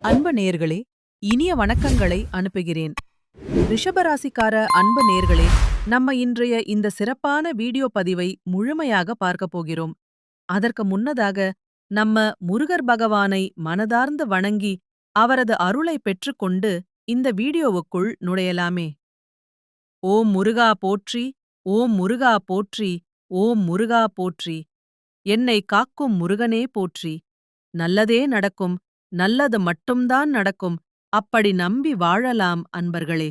அன்பு நேயர்களே, இனிய வணக்கங்களை அனுப்புகிறேன். ரிஷபராசிக்கார அன்பு நேயர்களே, நம்ம இன்றைய இந்த சிறப்பான வீடியோ பதிவை முழுமையாக பார்க்கப் போகிறோம். அதற்கு முன்னதாக நம்ம முருகர் பகவானை மனதார்ந்து வணங்கி அவரது அருளை பெற்றுக்கொண்டு இந்த வீடியோவுக்குள் நுழையலாமே. ஓம் முருகா போற்றி, ஓம் முருகா போற்றி, ஓம் முருகா போற்றி. என்னை காக்கும் முருகனே போற்றி. நல்லதே நடக்கும், நல்லது மட்டும்தான் நடக்கும், அப்படி நம்பி வாழலாம் அன்பர்களே.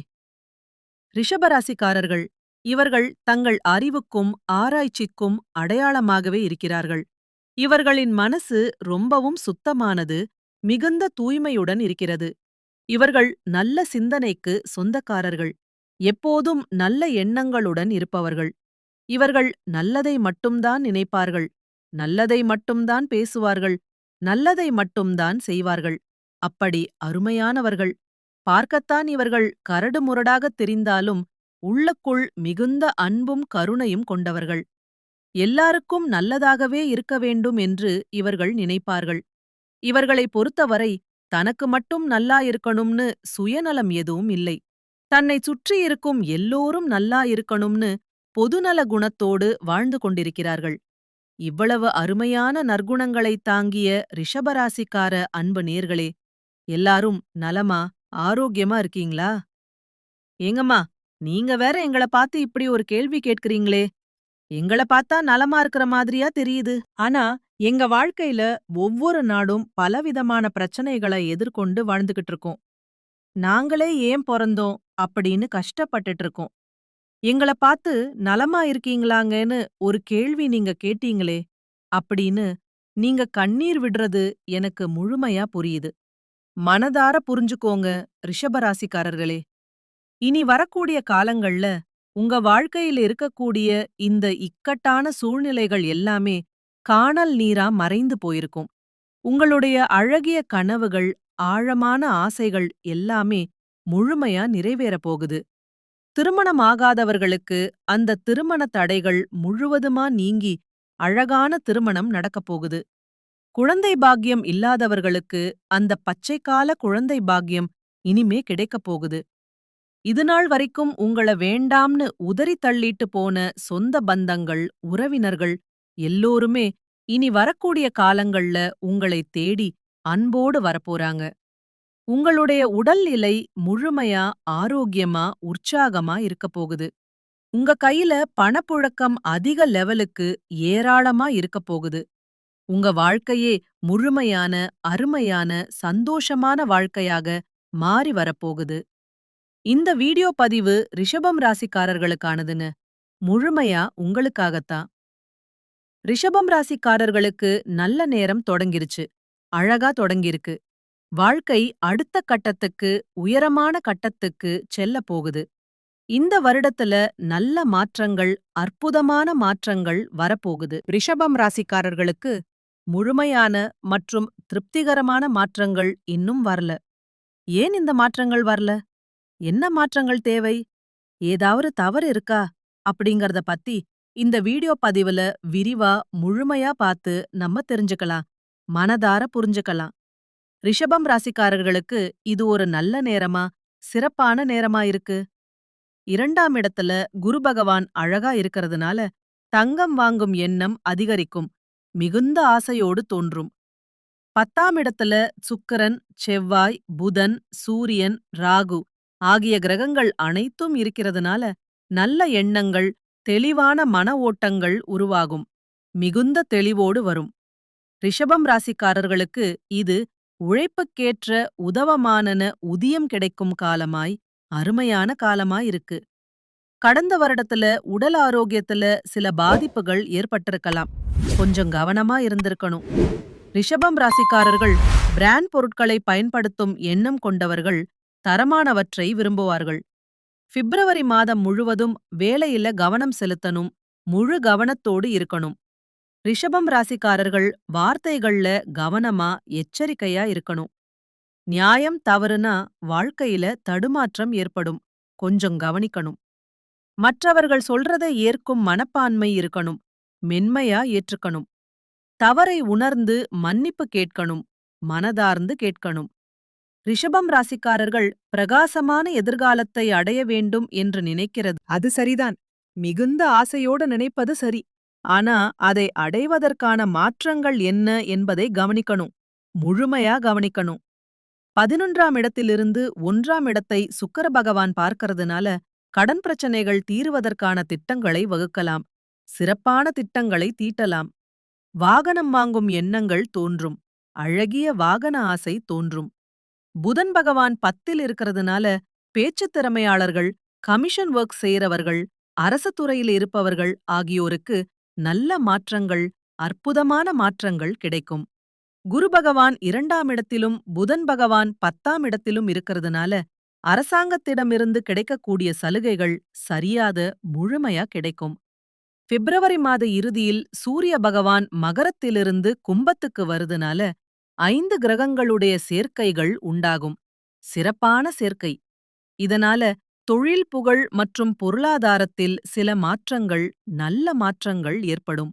ரிஷபராசிக்காரர்கள், இவர்கள் தங்கள் அறிவுக்கும் ஆராய்ச்சிக்கும் அடையாளமாகவே இருக்கிறார்கள். இவர்களின் மனசு ரொம்பவும் சுத்தமானது, மிகுந்த தூய்மையுடன் இருக்கிறது. இவர்கள் நல்ல சிந்தனைக்கு சொந்தக்காரர்கள், எப்போதும் நல்ல எண்ணங்களுடன் இருப்பவர்கள். இவர்கள் நல்லதை மட்டும்தான் நினைப்பார்கள், நல்லதை மட்டும்தான் பேசுவார்கள், நல்லதை மட்டும்தான் செய்வார்கள். அப்படி அருமையானவர்கள். பார்க்கத்தான் இவர்கள் கரடுமுரடாகத் தெரிந்தாலும் உள்ளுக்குள் மிகுந்த அன்பும் கருணையும் கொண்டவர்கள். எல்லாருக்கும் நல்லதாகவே இருக்க வேண்டும் என்று இவர்கள் நினைப்பார்கள். இவர்களைப் பொறுத்தவரை தனக்கு மட்டும் நல்லா இருக்கணும்னு சுயநலம் எதுவும் இல்லை. தன்னைச் சுற்றியிருக்கும் எல்லோரும் நல்லா இருக்கணும்னு பொதுநல குணத்தோடு வாழ்ந்து கொண்டிருக்கிறார்கள். இவ்வளவு அருமையான நற்குணங்களைத் தாங்கிய ரிஷபராசிக்கார அன்பு நேர்களே, எல்லாரும் நலமா ஆரோக்கியமா இருக்கீங்களா? ஏங்கம்மா, நீங்க வேற எங்கள பார்த்து இப்படி ஒரு கேள்வி கேட்கிறீங்களே. எங்கள பார்த்தா நலமா இருக்கிற மாதிரியா தெரியுது. ஆனா எங்க வாழ்க்கையில ஒவ்வொரு நாடும் பலவிதமான பிரச்சனைகளை எதிர்கொண்டு வாழ்ந்துகிட்டு இருக்கோம். நாங்களே ஏன் பொறந்தோம் அப்படின்னு கஷ்டப்பட்டுட்டு இருக்கோம். எங்கள பார்த்து நலமா இருக்கீங்களாங்கன்னு ஒரு கேள்வி நீங்க கேட்டீங்களே அப்படின்னு நீங்க கண்ணீர் விடுறது எனக்கு முழுமையா புரியுது. மனதார புரிஞ்சுக்கோங்க ரிஷபராசிக்காரர்களே. இனி வரக்கூடிய காலங்கள்ல உங்க வாழ்க்கையில இருக்கக்கூடிய இந்த இக்கட்டான சூழ்நிலைகள் எல்லாமே காணல் நீரா மறைந்து போயிருக்கும். உங்களுடைய அழகிய கனவுகள், ஆழமான ஆசைகள் எல்லாமே முழுமையா நிறைவேறப் போகுது. திருமணமாகாதவர்களுக்கு அந்த திருமண தடைகள் முழுவதுமா நீங்கி அழகான திருமணம் நடக்கப் போகுது. குழந்தை பாக்கியம் இல்லாதவர்களுக்கு அந்த பச்சைக்கால குழந்தை பாக்கியம் இனிமே கிடைக்கப் போகுது. இதுநாள் வரைக்கும் உங்கள வேண்டாம்னு உதறி தள்ளிட்டு போன சொந்த பந்தங்கள், உறவினர்கள் எல்லோருமே இனி வரக்கூடிய காலங்கள்ல உங்களைத் தேடி அன்போடு வரப்போறாங்க. உங்களுடைய உடல்நிலை முழுமையா ஆரோக்கியமா உற்சாகமா இருக்கப் போகுது. உங்க கையில பணப்புழக்கம் அதிக லெவலுக்கு ஏராளமா இருக்கப் போகுது. உங்க வாழ்க்கையே முழுமையான, அருமையான, சந்தோஷமான வாழ்க்கையாக மாறி வரப்போகுது. இந்த வீடியோ பதிவு ரிஷபம் ராசிக்காரர்களுக்கானதுன்னு முழுமையா உங்களுக்காகத்தான். ரிஷபம் ராசிக்காரர்களுக்கு நல்ல நேரம் தொடங்கிருச்சு. அழகா தொடங்கிருக்கு. வாழ்க்கை அடுத்த கட்டத்துக்கு, உயரமான கட்டத்துக்கு செல்லப் போகுது. இந்த வருடத்துல நல்ல மாற்றங்கள், அற்புதமான மாற்றங்கள் வரப்போகுது. ரிஷபம் ராசிக்காரர்களுக்கு முழுமையான மற்றும் திருப்திகரமான மாற்றங்கள் இன்னும் வரல. ஏன் இந்த மாற்றங்கள் வரல? என்ன மாற்றங்கள் தேவை? ஏதாவது தவறு இருக்கா? அப்படிங்கறத பத்தி இந்த வீடியோ பதிவுல விரிவா முழுமையா பார்த்து நம்ம தெரிஞ்சுக்கலாம். மனதார புரிஞ்சுக்கலாம். ரிஷபம் ராசிக்காரர்களுக்கு இது ஒரு நல்ல நேரமா, சிறப்பான நேரமா இருக்கு. 2ஆம் இடத்துல குரு பகவான் அழகா இருக்கறதுனால தங்கம் வாங்கும் எண்ணம் அதிகரிக்கும். மிகுந்த ஆசையோடு தோன்றும். 10ஆம் இடத்துல சுக்கிரன், செவ்வாய், புதன், சூரியன், ராகு ஆகிய கிரகங்கள் அனைத்தும் இருக்கிறதுனால நல்ல எண்ணங்கள், தெளிவான மன ஓட்டங்கள் உருவாகும். மிகுந்த தெளிவோடு வரும். ரிஷபம் ராசிக்காரர்களுக்கு இது உழைப்புக்கேற்ற உதவமானன ஊதியம் கிடைக்கும் காலமாய், அருமையான காலமாயிருக்கு. கடந்த வருடத்துல உடல் ஆரோக்கியத்துல சில பாதிப்புகள் ஏற்பட்டிருக்கலாம். கொஞ்சம் கவனமா இருந்திருக்கணும். ரிஷபம் ராசிக்காரர்கள் பிராண்ட் பொருட்களை பயன்படுத்தும் எண்ணம் கொண்டவர்கள் தரமானவற்றை விரும்புவார்கள். பிப்ரவரி மாதம் முழுவதும் வேலையில கவனம் செலுத்தணும். முழு கவனத்தோடு இருக்கணும். ரிஷபம் ராசிக்காரர்கள் வார்த்தைகள்ல கவனமா, எச்சரிக்கையா இருக்கணும். நியாயம் தவறுனா வாழ்க்கையில தடுமாற்றம் ஏற்படும். கொஞ்சம் கவனிக்கணும். மற்றவர்கள் சொல்றதை ஏற்கும் மனப்பான்மை இருக்கணும். மென்மையா ஏற்றுக்கணும். தவறை உணர்ந்து மன்னிப்பு கேட்கணும். மனதார்ந்து கேட்கணும். ரிஷபம் ராசிக்காரர்கள் பிரகாசமான எதிர்காலத்தை அடைய வேண்டும் என்று நினைக்கிறது அது சரிதான். மிகுந்த ஆசையோடு நினைப்பது சரி. ஆனா அதை அடைவதற்கான மாற்றங்கள் என்ன என்பதை கவனிக்கணும். முழுமையா கவனிக்கணும். 11ஆம் இடத்திலிருந்து 1ஆம் இடத்தை சுக்கிர பகவான் பார்க்கறதுனால கடன் பிரச்சனைகள் தீருவதற்கான திட்டங்களை வகுக்கலாம். சிறப்பான திட்டங்களை தீட்டலாம். வாகனம் வாங்கும் எண்ணங்கள் தோன்றும். அழகிய வாகன ஆசை தோன்றும். புதன் பகவான் 10ல் இருக்கிறதுனால பேச்சுத் திறமையாளர்கள், கமிஷன் ஒர்க் செய்யறவர்கள், அரசு துறையில் இருப்பவர்கள் ஆகியோருக்கு நல்ல மாற்றங்கள், அற்புதமான மாற்றங்கள் கிடைக்கும். குரு பகவான் 2ஆம் இடத்திலும் புதன் பகவான் 10ஆம் இடத்திலும் இருக்கிறதுனால அரசாங்கத்திடமிருந்து கிடைக்கக்கூடிய சலுகைகள் சரியாத முழுமையா கிடைக்கும். பிப்ரவரி மாத இறுதியில் சூரிய பகவான் மகரத்திலிருந்து கும்பத்துக்கு வருதுனால 5 கிரகங்களுடைய சேர்க்கைகள் உண்டாகும். சிறப்பான சேர்க்கை. இதனால தொழில் புகழ் மற்றும் பொருளாதாரத்தில் சில மாற்றங்கள், நல்ல மாற்றங்கள் ஏற்படும்.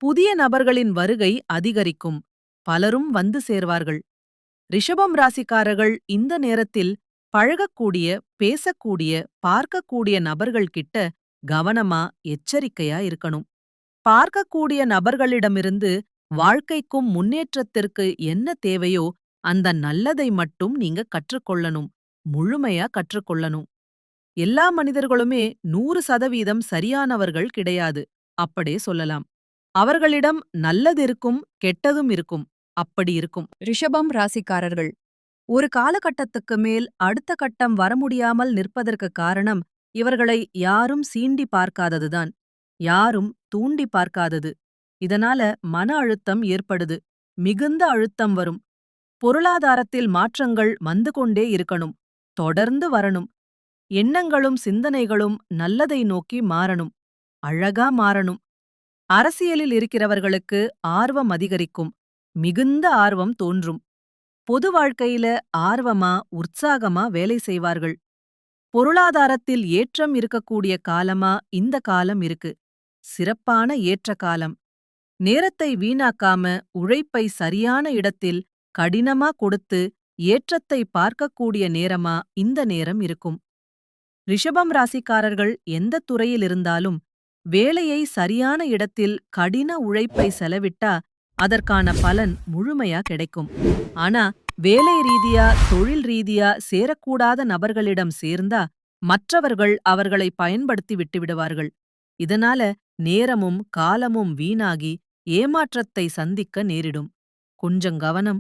புதிய நபர்களின் வருகை அதிகரிக்கும். பலரும் வந்து சேர்வார்கள். ரிஷபம் ராசிக்காரர்கள் இந்த நேரத்தில் பழகக்கூடிய, பேசக்கூடிய, பார்க்கக்கூடிய நபர்கள் கிட்ட கவனமா, எச்சரிக்கையா இருக்கணும். பார்க்கக்கூடிய நபர்களிடமிருந்து வாழ்க்கைக்கும் முன்னேற்றத்திற்கு என்ன தேவையோ அந்த நல்லதை மட்டும் நீங்க கற்றுக்கொள்ளணும். முழுமையா கற்றுக்கொள்ளணும். எல்லா மனிதர்களுமே 100% சரியானவர்கள் கிடையாது. அப்படியே சொல்லலாம். அவர்களிடம் நல்லது இருக்கும், கெட்டதும் இருக்கும். அப்படி இருக்கும். ரிஷபம் ராசிக்காரர்கள் ஒரு காலகட்டத்துக்கு மேல் அடுத்த கட்டம் வர முடியாமல் நிற்பதற்கு காரணம் இவர்களை யாரும் சீண்டி பார்க்காததுதான். யாரும் தூண்டி பார்க்காதது. இதனால மன அழுத்தம் ஏற்படுது. மிகுந்த அழுத்தம் வரும். பொருளாதாரத்தில் மாற்றங்கள் வந்து கொண்டே இருக்கணும். தொடர்ந்து வரணும். எண்ணங்களும் சிந்தனைகளும் நல்லதை நோக்கி மாறணும். அழகா மாறணும். அரசியலில் இருக்கிறவர்களுக்கு ஆர்வம் அதிகரிக்கும். மிகுந்த ஆர்வம் தோன்றும். பொது வாழ்க்கையில ஆர்வமா, உற்சாகமா வேலை செய்வார்கள். பொருளாதாரத்தில் ஏற்றம் இருக்கக்கூடிய காலமா இந்த காலம் இருக்கு. சிறப்பான ஏற்ற காலம். நேரத்தை வீணாக்காம உழைப்பை சரியான இடத்தில் கடினமா கொடுத்து ஏற்றத்தை பார்க்கக்கூடிய நேரமா இந்த நேரம் இருக்கும். ரிஷபம் ராசிக்காரர்கள் எந்த துறையில் இருந்தாலும் வேலையை சரியான இடத்தில் கடின உழைப்பை செலவிட்டா அதற்கான பலன் முழுமையா கிடைக்கும். ஆனா வேலை ரீதியா, தொழில் ரீதியா சேரக்கூடாத நபர்களிடம் சேர்ந்தா மற்றவர்கள் அவர்களை பயன்படுத்தி விட்டுவிடுவார்கள். இதனால நேரமும் காலமும் வீணாகி ஏமாற்றத்தை சந்திக்க நேரிடும். கொஞ்சம் கவனம்.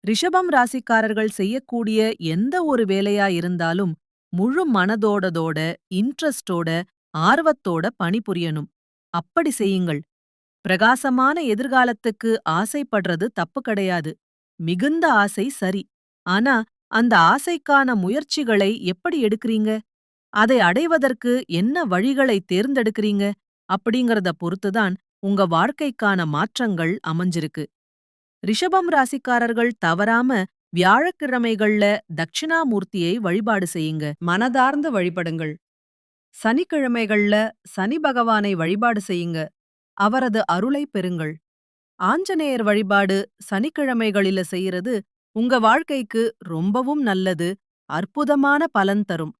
ரிஷபம் ராசிக்காரர்கள் செய்யக்கூடிய எந்த ஒரு வேலையா இருந்தாலும் முழு மனதோட இன்ட்ரெஸ்டோட ஆர்வத்தோட பணிபுரியணும். அப்படி செய்யுங்கள். பிரகாசமான எதிர்காலத்துக்கு ஆசைப்படுறது தப்பு கிடையாது. மிகுந்த ஆசை சரி. ஆனா அந்த ஆசைக்கான முயற்சிகளை எப்படி எடுக்கறீங்க? அதை அடைவதற்கு என்ன வழிகளை தேர்ந்தெடுக்கறீங்க? அப்படிங்கறத பொறுத்துதான் உங்க வாழ்க்கைக்கான மாற்றங்கள் அமைஞ்சிருக்கு. ரிஷபம் ராசிக்காரர்கள் தவறாம வியாழக்கிழமைகள்ல தட்சிணாமூர்த்தியை வழிபாடு செய்யுங்க. மனதார்ந்து வழிபடுங்கள். சனிக்கிழமைகள்ல சனி பகவானை வழிபாடு செய்யுங்க. அவரது அருளை பெறுங்கள். ஆஞ்சநேயர் வழிபாடு சனிக்கிழமைகளில செய்யறது உங்க வாழ்க்கைக்கு ரொம்பவும் நல்லது, அற்புதமான பலன் தரும்.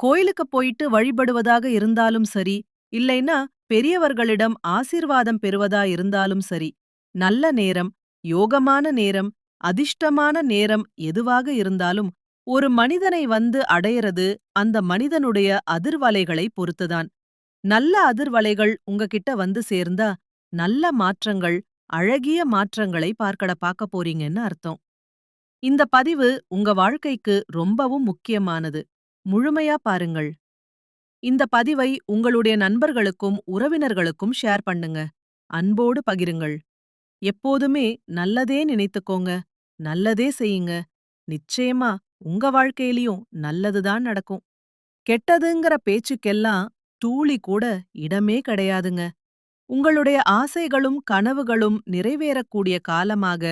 கோயிலுக்கு போயிட்டு வழிபடுவதாக இருந்தாலும் சரி, இல்லைன்னா பெரியவர்களிடம் ஆசீர்வாதம் பெறுவதா இருந்தாலும் சரி, நல்ல நேரம், யோகமான நேரம், அதிர்ஷ்டமான நேரம் எதுவாக இருந்தாலும் ஒரு மனிதனை வந்து அடையறது அந்த மனிதனுடைய அதிர்வலைகளை பொறுத்துதான். நல்ல அதிர்வலைகள் உங்ககிட்ட வந்து சேர்ந்தா நல்ல மாற்றங்கள், அழகிய மாற்றங்களை பார்க்க போறீங்கன்னு அர்த்தம். இந்த பதிவு உங்க வாழ்க்கைக்கு ரொம்பவும் முக்கியமானது. முழுமையா பாருங்கள். இந்த பதிவை உங்களுடைய நண்பர்களுக்கும் உறவினர்களுக்கும் ஷேர் பண்ணுங்க. அன்போடு பகிருங்கள். எப்போதுமே நல்லதே நினைத்துக்கோங்க. நல்லதே செய்யுங்க. நிச்சயமா உங்க வாழ்க்கையிலயும் நல்லதுதான் நடக்கும். கெட்டதுங்கிற பேச்சுக்கெல்லாம் தூளி கூட இடமே கிடையாதுங்க. உங்களுடைய ஆசைகளும் கனவுகளும் நிறைவேறக்கூடிய காலமாக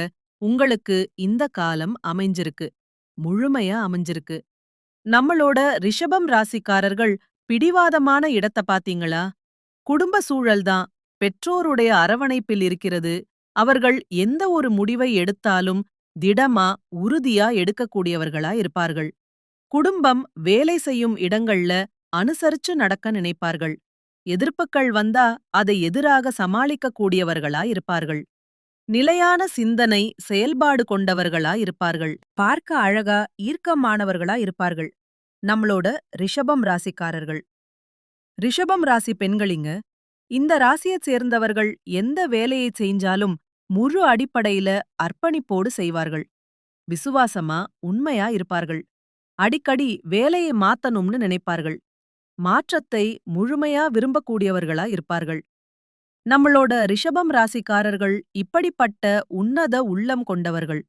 உங்களுக்கு இந்த காலம் அமைஞ்சிருக்கு. முழுமையா அமைஞ்சிருக்கு. நம்மளோட ரிஷபம் ராசிக்காரர்கள் பிடிவாதமான இடத்த பாத்தீங்களா? குடும்ப சூழல்தான். பெற்றோருடைய அரவணைப்பில் இருக்கிறது. அவர்கள் எந்த ஒரு முடிவை எடுத்தாலும் திடமா உறுதியா எடுக்கக்கூடியவர்களா இருப்பார்கள். குடும்பம், வேலை செய்யும் இடங்கள்ல அனுசரிச்சு நடக்க நினைப்பார்கள். எதிர்ப்புக்கள் வந்தா அதை எதிராக சமாளிக்க கூடியவர்களா இருப்பார்கள். நிலையான சிந்தனை, செயல்பாடு கொண்டவர்களா இருப்பார்கள். பார்க்க அழகா, ஈர்க்கமானவர்களா இருப்பார்கள். நம்மளோட ரிஷபம் ராசிக்காரர்கள். ரிஷபம் ராசி பெண்களிங்க, இந்த ராசியைச் சேர்ந்தவர்கள் எந்த வேலையைச் செஞ்சாலும் முழு அடிப்படையில அர்ப்பணிப்போடு செய்வார்கள். விசுவாசமா, உண்மையா இருப்பார்கள். அடிக்கடி வேலையை மாத்தணும்னு நினைப்பார்கள். மாற்றத்தை முழுமையா விரும்பக்கூடியவர்களா இருப்பார்கள். நம்மளோட ரிஷபம் ராசிக்காரர்கள் இப்படிப்பட்ட உன்னத உள்ளம் கொண்டவர்கள்.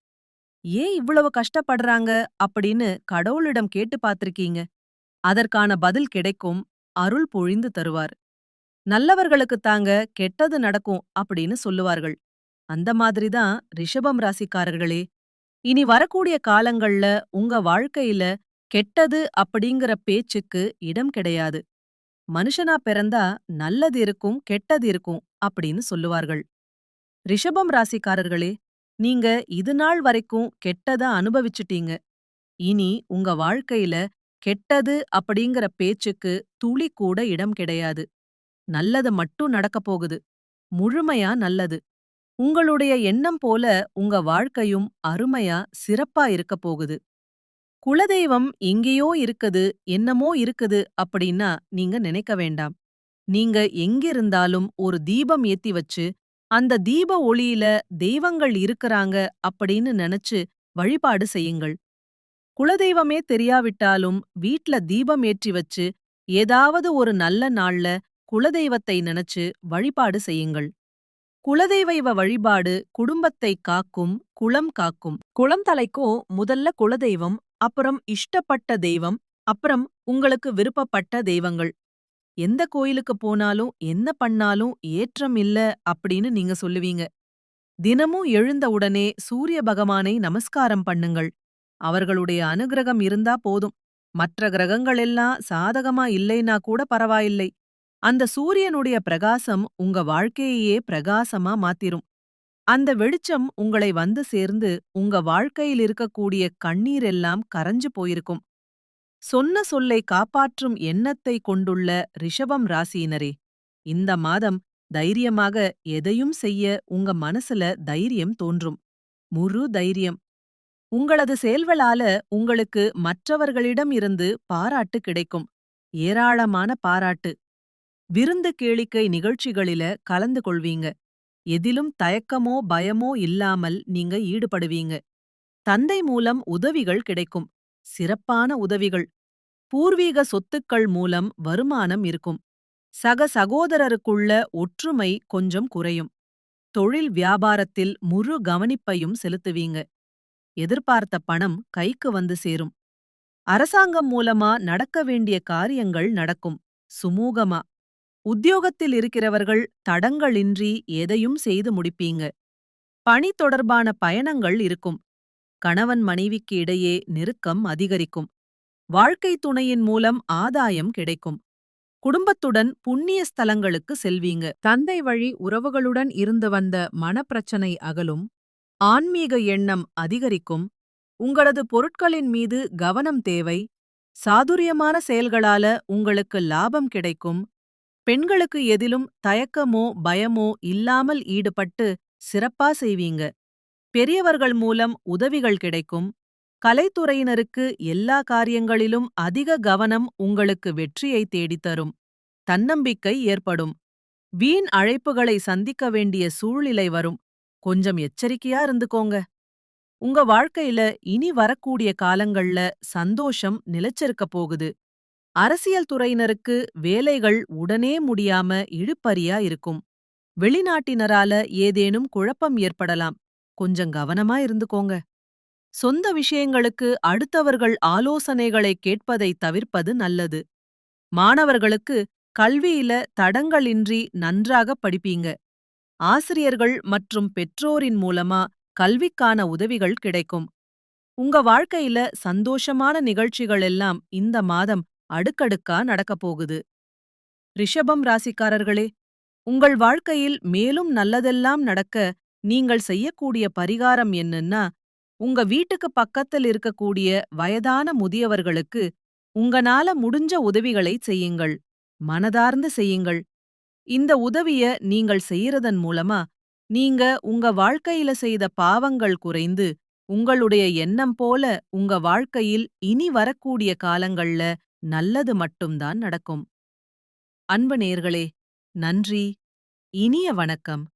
ஏன் இவ்வளவு கஷ்டப்படுறாங்க அப்படின்னு கடவுளிடம் கேட்டு பார்த்திருக்கீங்க? அதற்கான பதில் கிடைக்கும், அருள் பொழிந்து தருவார். நல்லவர்களுக்குத் தாங்க கெட்டது நடக்கும் அப்படின்னு சொல்லுவார்கள். அந்த மாதிரிதான் ரிஷபம் ராசிக்காரர்களே, இனி வரக்கூடிய காலங்கள்ல உங்க வாழ்க்கையில கெட்டது அப்படிங்கிற பேச்சுக்கு இடம் கிடையாது. மனுஷனா பிறந்தா நல்லது இருக்கும், கெட்டது இருக்கும் அப்படின்னு சொல்லுவார்கள். ரிஷபம் ராசிக்காரர்களே, நீங்க இதுநாள் வரைக்கும் கெட்டத அனுபவிச்சுட்டீங்க. இனி உங்க வாழ்க்கையில கெட்டது அப்படிங்கிற பேச்சுக்கு துளி கூட இடம் கிடையாது. நல்லது மட்டும் நடக்கப் போகுது. முழுமையா நல்லது. உங்களுடைய எண்ணம் போல உங்க வாழ்க்கையும் அருமையா, சிறப்பா இருக்கப் போகுது. குலதெய்வம் எங்கேயோ இருக்குது, என்னமோ இருக்குது அப்படின்னா நீங்க நினைக்க வேண்டாம். நீங்க எங்கிருந்தாலும் ஒரு தீபம் ஏத்தி வச்சு, அந்த தீப ஒளியில தெய்வங்கள் இருக்கறாங்க அப்படின்னு நினைச்சு வழிபாடு செய்யுங்கள். குலதெய்வமே தெரியாவிட்டாலும் வீட்ல தீபம் ஏற்றி வச்சு, ஏதாவது ஒரு நல்ல நாள்ல குலதெய்வத்தை நினைச்சு வழிபாடு செய்யுங்கள். குலதெய்வ வழிபாடு குடும்பத்தை காக்கும், குலம் காக்கும். குலம் தலைக்கும் முதல்ல குலதெய்வம், அப்புறம் இஷ்டப்பட்ட தெய்வம், அப்புறம் உங்களுக்கு விருப்பப்பட்ட தெய்வங்கள். எந்த கோயிலுக்கு போனாலும் என்ன பண்ணாலும் ஏற்றம் இல்ல அப்படின்னு நீங்க சொல்லுவீங்க. தினமும் எழுந்த உடனே சூரிய பகவானை நமஸ்காரம் பண்ணுங்கள். அவர்களுடைய அனுகிரகம் இருந்தா போதும். மற்ற கிரகங்கள் எல்லாம் சாதகமா இல்லைனா கூட பரவாயில்லை. அந்த சூரியனுடைய பிரகாசம் உங்க வாழ்க்கையையே பிரகாசமா மாத்திரும். அந்த வெளிச்சம் உங்களை வந்து சேர்ந்து உங்க வாழ்க்கையில் இருக்கக்கூடிய கண்ணீர் எல்லாம் கரைஞ்சு போயிருக்கும். சொன்ன சொல்லை காப்பாற்றும் எண்ணத்தை கொண்டுள்ள ரிஷபம் ராசியினரே, இந்த மாதம் தைரியமாக எதையும் செய்ய உங்க மனசுல தைரியம் தோன்றும். முழு தைரியம். உங்களது செயல்களால உங்களுக்கு மற்றவர்களிடம் இருந்து பாராட்டு கிடைக்கும். ஏராளமான பாராட்டு. விருந்து கேளிக்கை நிகழ்ச்சிகளில கலந்து கொள்வீங்க. எதிலும் தயக்கமோ பயமோ இல்லாமல் நீங்க ஈடுபடுவீங்க. தந்தை மூலம் உதவிகள் கிடைக்கும். சிறப்பான உதவிகள். பூர்வீக சொத்துக்கள் மூலம் வருமானம் இருக்கும். சக சகோதரருக்குள்ள ஒற்றுமை கொஞ்சம் குறையும். தொழில் வியாபாரத்தில் முழு கவனிப்பையும் செலுத்துவீங்க. எதிர்பார்த்த பணம் கைக்கு வந்து சேரும். அரசாங்கம் மூலமா நடக்க வேண்டிய காரியங்கள் நடக்கும். சுமூகமா. உத்தியோகத்தில் இருக்கிறவர்கள் தடங்களின்றி எதையும் செய்து முடிப்பீங்க. பணி தொடர்பான பயணங்கள் இருக்கும். கணவன் மனைவிக்கு இடையே நெருக்கம் அதிகரிக்கும். வாழ்க்கை துணையின் மூலம் ஆதாயம் கிடைக்கும். குடும்பத்துடன் புண்ணிய ஸ்தலங்களுக்கு செல்வீங்க. தந்தை வழி உறவுகளுடன் இருந்து வந்த மனப்பிரச்சனை அகலும். ஆன்மீக எண்ணம் அதிகரிக்கும். உங்களது பொருட்களின் மீது கவனம் தேவை. சாதுரியமான செயல்களால உங்களுக்கு லாபம் கிடைக்கும். பெண்களுக்கு எதிலும் தயக்கமோ பயமோ இல்லாமல் ஈடுபட்டு சிறப்பா செய்வீங்க. பெரியவர்கள் மூலம் உதவிகள் கிடைக்கும். கலைத்துறையினருக்கு எல்லா காரியங்களிலும் அதிக கவனம் உங்களுக்கு வெற்றியை தேடித்தரும். தன்னம்பிக்கை ஏற்படும். வீண் அழைப்புகளை சந்திக்க வேண்டிய சூழ்நிலை வரும். கொஞ்சம் எச்சரிக்கையா இருந்துக்கோங்க. உங்க வாழ்க்கையில இனி வரக்கூடிய காலங்கள்ல சந்தோஷம் நிலைச்சிருக்கப் போகுது. அரசியல் துறையினருக்கு வேலைகள் உடனே முடியாம இழுபறியா இருக்கும். வெளிநாட்டினரால ஏதேனும் குழப்பம் ஏற்படலாம். கொஞ்சம் கவனமா இருந்துக்கோங்க. சொந்த விஷயங்களுக்கு அடுத்தவர்கள் ஆலோசனைகளை கேட்பதை தவிர்ப்பது நல்லது. மாணவர்களுக்கு கல்வியில தடங்களின்றி நன்றாக படிப்பீங்க. ஆசிரியர்கள் மற்றும் பெற்றோரின் மூலமா கல்விக்கான உதவிகள் கிடைக்கும். உங்க வாழ்க்கையில சந்தோஷமான நிகழ்ச்சிகள் எல்லாம் இந்த மாதம் அடுக்கடுக்கா நடக்கப் போகுது. ரிஷபம் ராசிக்காரர்களே, உங்கள் வாழ்க்கையில் மேலும் நல்லதெல்லாம் நடக்க நீங்கள் செய்யக்கூடிய பரிகாரம் என்னன்னா, உங்க வீட்டுக்கு பக்கத்தில் இருக்கக்கூடிய வயதான முதியவர்களுக்கு உங்கனால முடிஞ்ச உதவிகளை செய்யுங்கள். மனதார்ந்து செய்யுங்கள். இந்த உதவிய நீங்கள் செய்யறதன் மூலமா, நீங்க உங்க வாழ்க்கையில செய்த பாவங்கள் குறைந்து, உங்களுடைய எண்ணம் போல உங்க வாழ்க்கையில் இனி வரக்கூடிய காலங்கள்ல நல்லது மட்டும்தான் நடக்கும். அன்பு நேயர்களே, நன்றி. இனிய வணக்கம்.